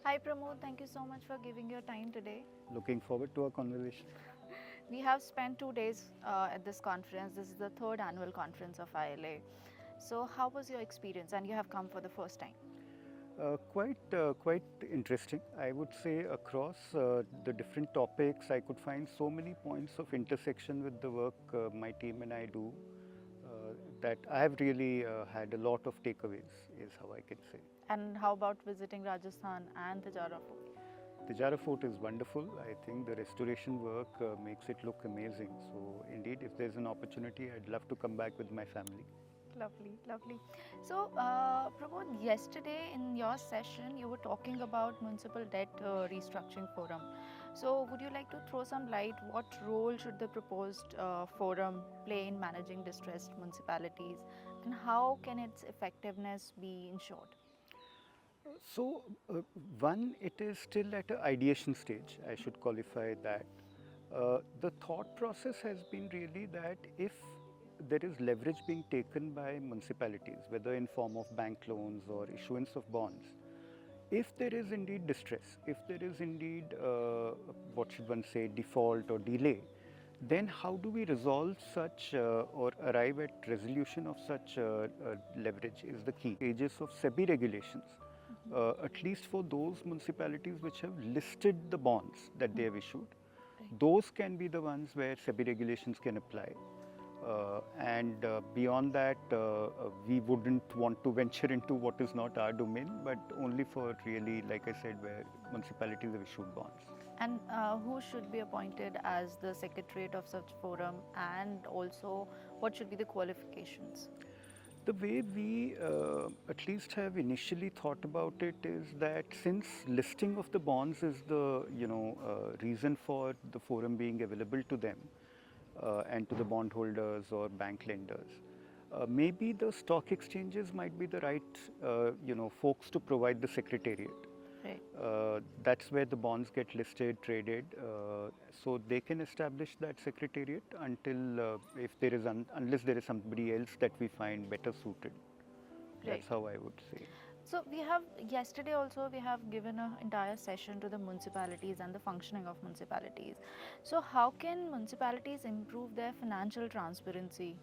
Hi Pramod, thank you so much for giving your time today. Looking forward to our conversation. We have spent 2 days at this conference. This is the third annual conference of ILA. So, how was your experience? And you have come for the first time. Quite interesting. I would say across the different topics, I could find so many points of intersection with the work my team and I do that I have really had a lot of takeaways, is how I can say. And how about visiting Rajasthan and the Jara Fort? The Jara Fort is wonderful. I think the restoration work makes it look amazing. So, indeed, if there's an opportunity, I'd love to come back with my family. Lovely, lovely. So, Pramod, yesterday in your session, you were talking about Municipal Debt Restructuring Forum. So, would you like to throw some light? What role should the proposed forum play in managing distressed municipalities, and how can its effectiveness be ensured? So, one, it is still at an ideation stage. I should qualify that. The thought process has been really that if there is leverage being taken by municipalities, whether in form of bank loans or issuance of bonds, if there is indeed distress, if there is indeed, what should one say, default or delay, then how do we resolve such or arrive at resolution of such leverage is the key. Stages of SEBI regulations, at least for those municipalities which have listed the bonds that they have issued, those can be the ones where SEBI regulations can apply. And beyond that, we wouldn't want to venture into what is not our domain, but only for really, like I said, where municipalities have issued bonds. And who should be appointed as the secretariat of such forum, and also what should be the qualifications? The way we at least have initially thought about it is that since listing of the bonds is the reason for the forum being available to them and to the bondholders or bank lenders, maybe the stock exchanges might be the right folks to provide the secretariat. Right. That's where the bonds get listed, traded. So they can establish that secretariat until if there is unless there is somebody else that we find better suited. Right. That's how I would say. So we have yesterday also we have given an entire session to the municipalities and the functioning of municipalities. So how can municipalities improve their financial transparency?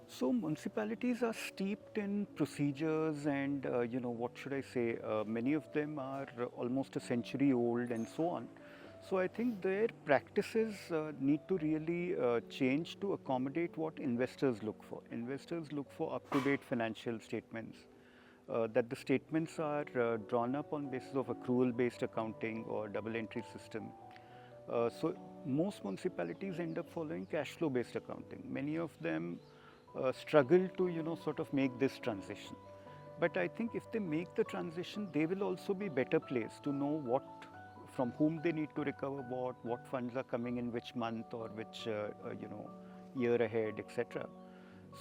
So municipalities are steeped in procedures and what should I say? Many of them are almost a century old and so on. So I think their practices need to really change to accommodate what investors look for. Investors look for up-to-date financial statements. That the statements are drawn up on basis of accrual-based accounting or double entry system. So most municipalities end up following cash flow-based accounting. Many of them struggle to sort of make this transition. But I think if they make the transition, they will also be better placed to know what from whom they need to recover what funds are coming in which month or which year ahead, etc.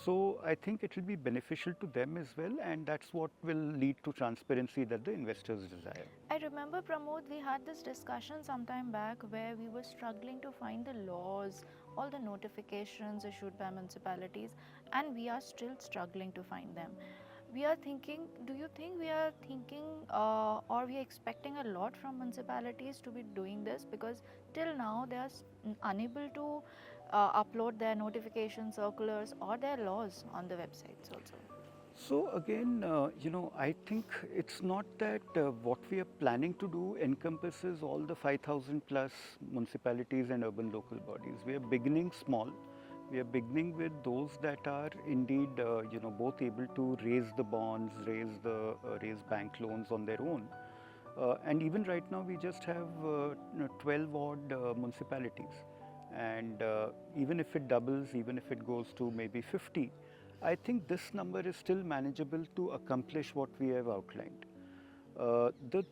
So I think it will be beneficial to them as well, and that's what will lead to transparency that the investors desire. I remember, Pramod, we had this discussion some time back where we were struggling to find the laws, all the notifications issued by municipalities, and we are still struggling to find them. We are thinking, do you think we are thinking or we are expecting a lot from municipalities to be doing this? Because till now they are unable to upload their notification circulars or their laws on the websites also. So again, I think it's not that what we are planning to do encompasses all the 5,000 plus municipalities and urban local bodies. We are beginning small. We are beginning with those that are indeed, both able to raise the bonds, raise bank loans on their own. And even right now, we just have 12 odd municipalities. And even if it doubles, even if it goes to maybe 50, I think this number is still manageable to accomplish what we have outlined. Uh, the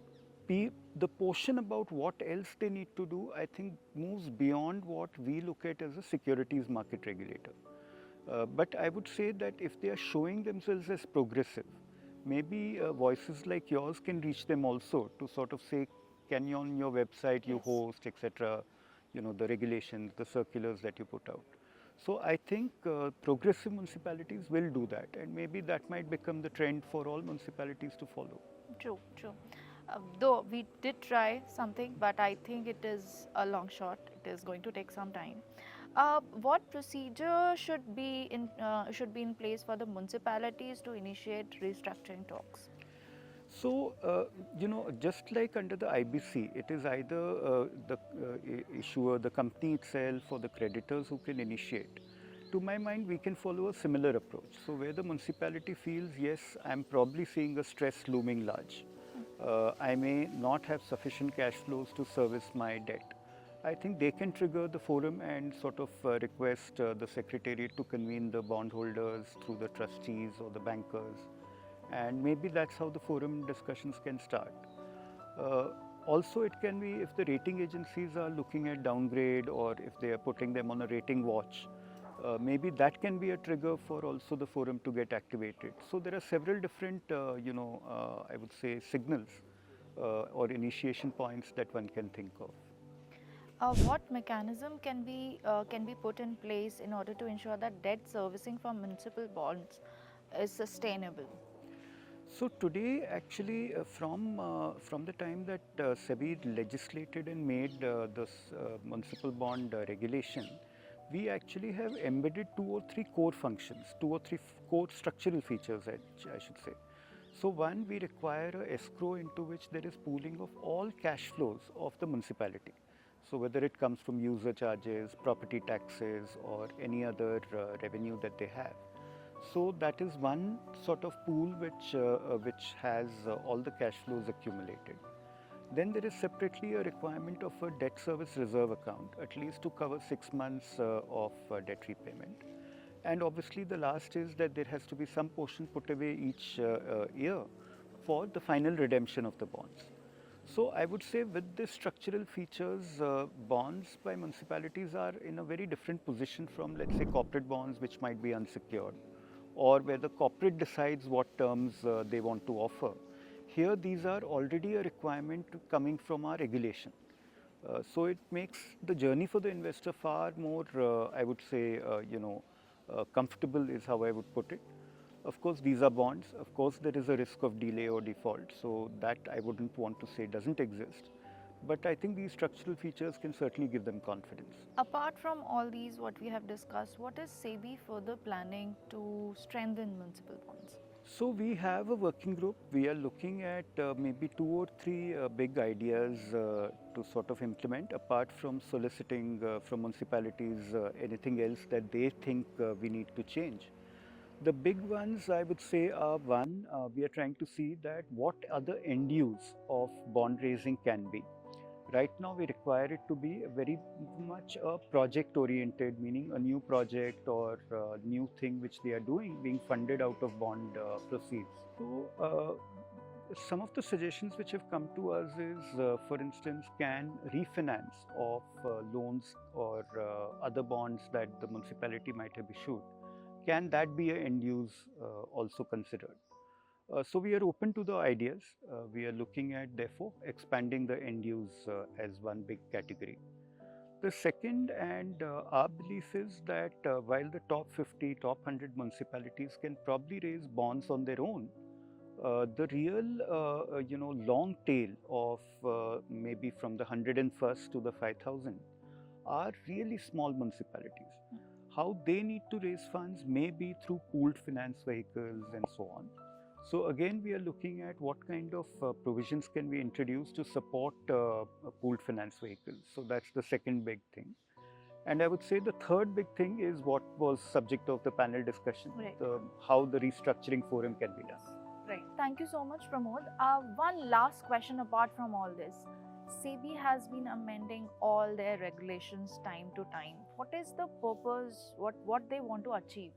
the portion about what else they need to do, I think, moves beyond what we look at as a securities market regulator. But I would say that if they are showing themselves as progressive, maybe voices like yours can reach them also to sort of say, can you on your website you Yes. host, etc., the regulations, the circulars that you put out. So I think progressive municipalities will do that, and maybe that might become the trend for all municipalities to follow. True, true. Though we did try something, but I think it is a long shot. It is going to take some time. What procedure should be in place for the municipalities to initiate restructuring talks? So, just like under the IBC, it is either the issuer, the company itself, or the creditors who can initiate. To my mind, we can follow a similar approach. So, where the municipality feels, yes, I'm probably seeing a stress looming large, I may not have sufficient cash flows to service my debt. I think they can trigger the forum and sort of request the secretariat to convene the bondholders through the trustees or the bankers, and maybe that's how the forum discussions can start. Uh, Also, it can be if the rating agencies are looking at downgrade or if they are putting them on a rating watch, maybe that can be a trigger for also the forum to get activated. So there are several different, I would say, signals or initiation points that one can think of. What mechanism can be put in place in order to ensure that debt servicing for municipal bonds is sustainable? So today, actually, from the time that SEBI legislated and made this municipal bond regulation, we actually have embedded two or three core functions, two or three core structural features, I should say. So one, we require a escrow into which there is pooling of all cash flows of the municipality. So whether it comes from user charges, property taxes, or any other revenue that they have. So that is one sort of pool which has all the cash flows accumulated. Then there is separately a requirement of a debt service reserve account, at least to cover 6 months of debt repayment. And obviously, the last is that there has to be some portion put away each year for the final redemption of the bonds. So I would say with the structural features, bonds by municipalities are in a very different position from, let's say, corporate bonds, which might be unsecured, or where the corporate decides what terms they want to offer. Here, these are already a requirement coming from our regulation. So it makes the journey for the investor far more, I would say, comfortable is how I would put it. Of course, these are bonds. Of course, there is a risk of delay or default. So that I wouldn't want to say doesn't exist. But I think these structural features can certainly give them confidence. Apart from all these, what we have discussed, what is SEBI further planning to strengthen municipal bonds? So we have a working group. We are looking at maybe two or three big ideas to sort of implement, apart from soliciting from municipalities anything else that they think we need to change. The big ones, I would say, are one, we are trying to see that what other end use of bond raising can be. Right now, we require it to be very much a project oriented, meaning a new project or new thing which they are doing being funded out of bond proceeds. So, some of the suggestions which have come to us is, for instance, can refinance of loans or other bonds that the municipality might have issued, can that be a end use also considered? So we are open to the ideas. We are looking at, therefore, expanding the end use as one big category. The second, and our belief is that while the top 50, top 100 municipalities can probably raise bonds on their own, the real, long tail of maybe from the 101st to the 5,000 are really small municipalities. How they need to raise funds may be through pooled finance vehicles and so on. So again, we are looking at what kind of provisions can we introduce to support pooled finance vehicles. So that's the second big thing. And I would say the third big thing is what was subject of the panel discussion, Right. how the restructuring forum can be done. Right. Thank you so much, Pramod. One last question apart from all this. SEBI has been amending all their regulations time to time. What is the purpose? What they want to achieve?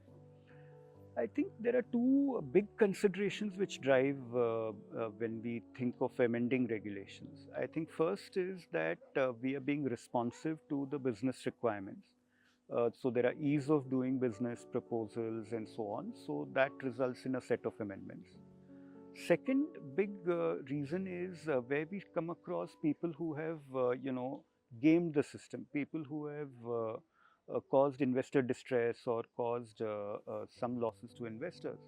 I think there are two big considerations which drive when we think of amending regulations. I think first is that we are being responsive to the business requirements. So there are ease of doing business proposals and so on. So that results in a set of amendments. Second big reason is where we come across people who have, gamed the system, people who have caused investor distress or caused some losses to investors.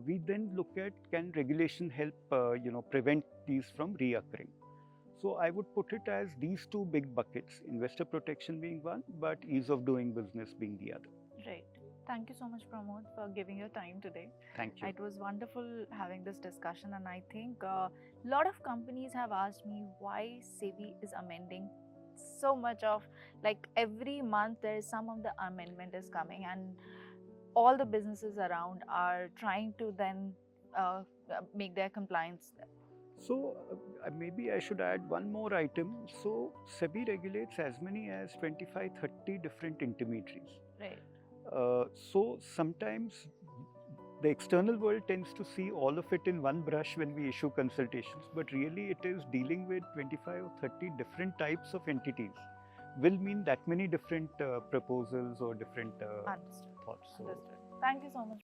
we then look at, can regulation help prevent these from reoccurring. So I would put it as these two big buckets, investor protection being one, but ease of doing business being the other. Right. Thank you so much, Pramod, for giving your time today. Thank you. It was wonderful having this discussion, and I think a lot of companies have asked me why SEBI is amending so much of, like, every month there is some of the amendment is coming, and all the businesses around are trying to then make their compliance. So maybe I should add one more item. So SEBI regulates as many as 25, 30 different intermediaries. Right. So sometimes the external world tends to see all of it in one brush when we issue consultations, but really it is dealing with 25 or 30 different types of entities will mean that many different proposals or different Understood. thoughts. So Understood. Thank you so much.